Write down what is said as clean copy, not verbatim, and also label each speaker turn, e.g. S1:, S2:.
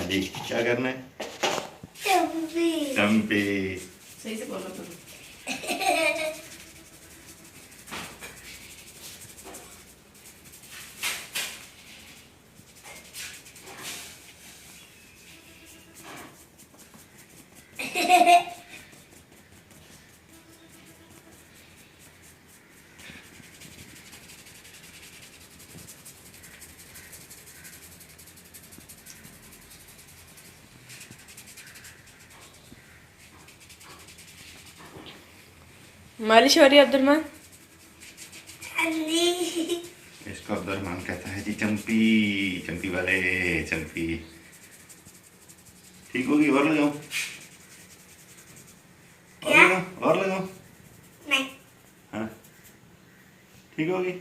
S1: हाँ जी, क्या करना है?
S2: चंपी।
S1: चंपी।
S3: सही से बोलो तुम। मालिश हो रही है अब्दुलरहमान?
S1: इसको अब्दुलरहमान कहता है जी चंपी। चंपी वाले चंपी। ठीक होगी? और लगाओ, और
S2: क्या?
S1: लगाओ, और लगाओ।
S2: नहीं।
S1: हाँ, ठीक होगी।